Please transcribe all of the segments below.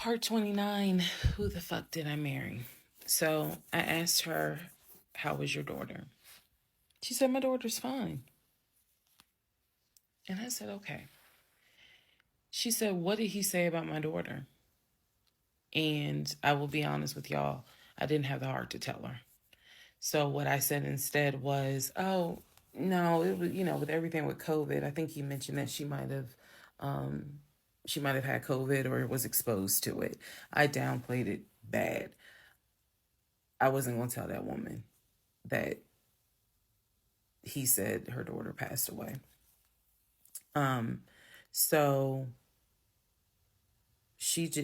Part 29, who the fuck did I marry? So I asked her, how was your daughter? She said, my daughter's fine. And I said, okay. She said, what did he say about my daughter? And I will be honest with y'all, I didn't have the heart to tell her. So what I said instead was, oh, no, it was, with everything with COVID, I think he mentioned that she might have had COVID or was exposed to it. I downplayed it bad. I wasn't going to tell that woman that he said her daughter passed away. So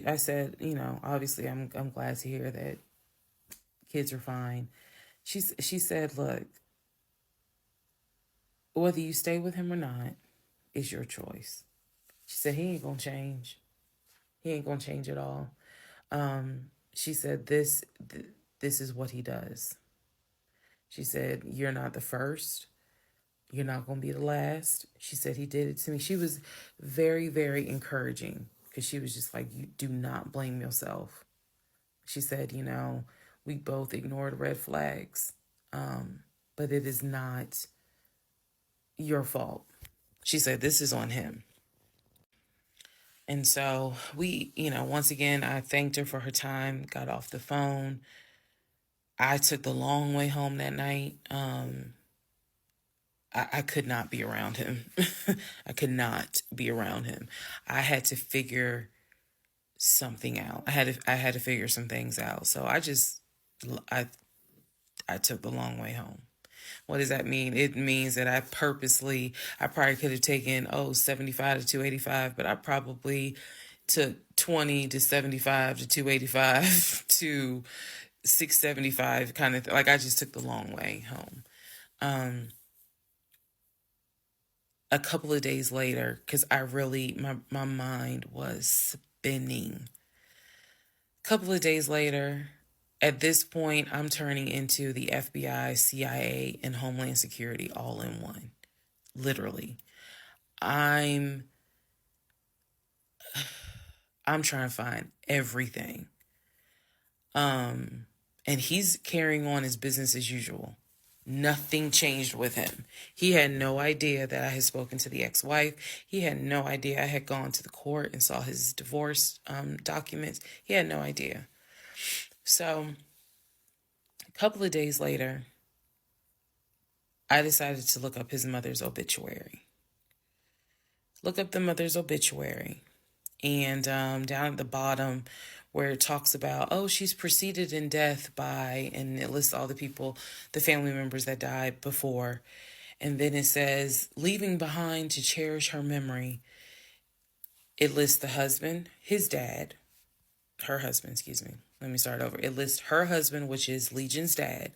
I said, obviously I'm glad to hear that kids are fine. She said, look, whether you stay with him or not is your choice. She said, he ain't gonna change. He ain't gonna change at all. She said, this is what he does. She said, you're not the first. You're not going to be the last. She said he did it to me. She was very, very encouraging because she was just like, you do not blame yourself. She said, we both ignored red flags, but it is not your fault. She said, this is on him. And so we, once again, I thanked her for her time, got off the phone. I took the long way home that night. I could not be around him. I could not be around him. I had to figure something out. I had to figure some things out. So I took the long way home. What does that mean? It means that I probably could have taken 75 to 285, but I probably took 20 to 75 to 285 to 675 kind of like I just took the long way home. A couple of days later, because my mind was spinning. A couple of days later, at this point, I'm turning into the FBI, CIA, and Homeland Security all in one. Literally. I'm trying to find everything. And he's carrying on his business as usual. Nothing changed with him. He had no idea that I had spoken to the ex-wife. He had no idea I had gone to the court and saw his divorce documents. He had no idea. So a couple of days later, I decided to look up his mother's obituary. Look up the mother's obituary. And down at the bottom where it talks about, she's preceded in death by, and it lists all the people, the family members that died before. And then it says, leaving behind to cherish her memory. It lists the husband, her husband, excuse me. Let me start over. It lists her husband, which is Legion's dad.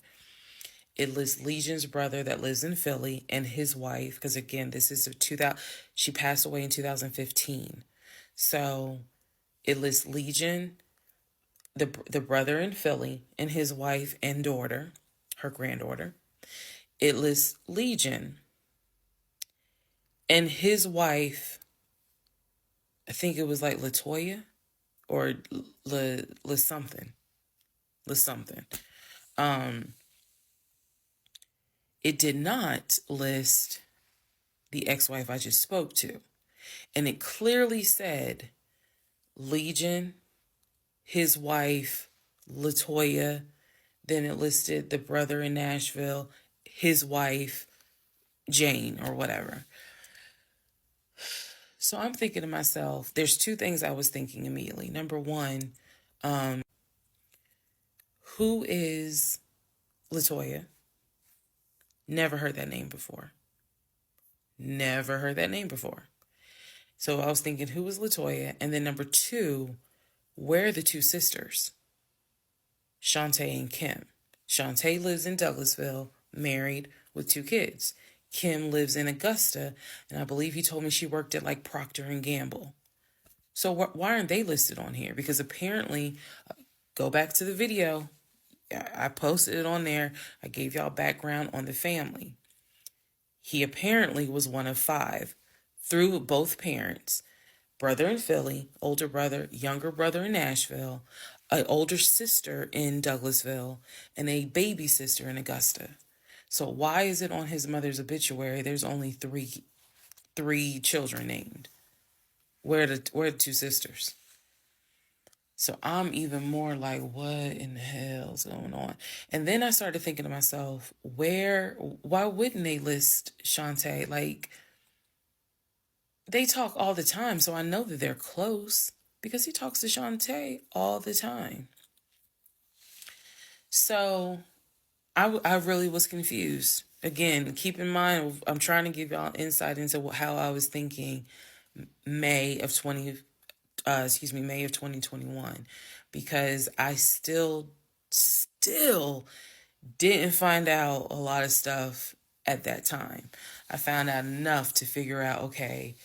It lists Legion's brother that lives in Philly and his wife, because again, this is she passed away in 2015. So it lists Legion, the brother in Philly, and his wife and daughter, her granddaughter. It lists Legion and his wife, I think it was like Latoya or La something. It did not list the ex-wife I just spoke to. And it clearly said Legion, his wife, Latoya. Then it listed the brother in Nashville, his wife, Jane, or whatever. So I'm thinking to myself, there's two things I was thinking immediately. Number one, who is Latoya? Never heard that name before. So I was thinking, who is Latoya? And then number two, where are the two sisters? Shantae and Kim. Shantae lives in Douglasville, married with 2 kids. Kim lives in Augusta, and I believe he told me she worked at like Procter & Gamble. So why aren't they listed on here? Because apparently, go back to the video. I posted it on there. I gave y'all background on the family. He apparently was one of 5 through both parents, brother in Philly, older brother, younger brother in Nashville, an older sister in Douglasville, and a baby sister in Augusta. So why is it on his mother's obituary there's only three children named? Where are the two sisters? So I'm even more like, what in the hell's going on? And then I started thinking to myself, why wouldn't they list Shantae? Like, they talk all the time, so I know that they're close because he talks to Shantae all the time. So I really was confused. Again, keep in mind, I'm trying to give y'all insight into how I was thinking May of 2021, because I still didn't find out a lot of stuff at that time. I found out enough to figure out, okay,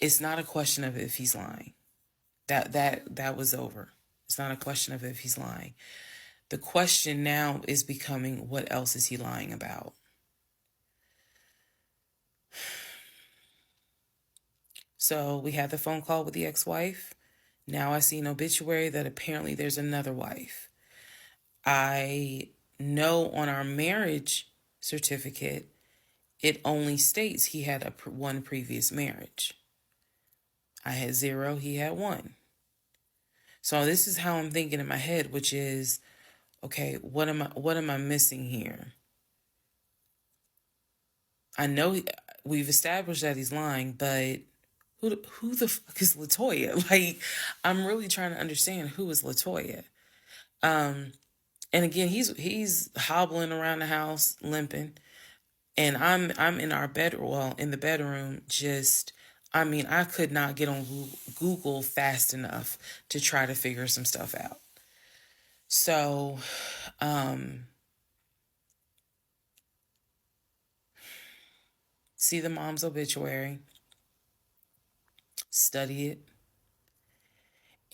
it's not a question of if he's lying. That was over. It's not a question of if he's lying. The question now is becoming, what else is he lying about? So we had the phone call with the ex-wife. Now I see an obituary that apparently there's another wife. I know on our marriage certificate, it only states he had one previous marriage. I had 0, he had 1. So this is how I'm thinking in my head, which is, okay, what am I missing here? I know we've established that he's lying, but who the fuck is Latoya? Like, I'm really trying to understand who is Latoya. And again, he's hobbling around the house, limping, and I'm in our bedroom, well, in the bedroom, just. I mean, I could not get on Google fast enough to try to figure some stuff out. So, see the mom's obituary, study it.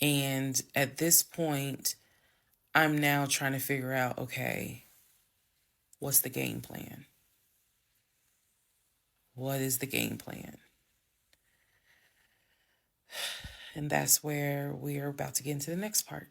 And at this point, I'm now trying to figure out, okay, what's the game plan? What is the game plan? And that's where we are about to get into the next part.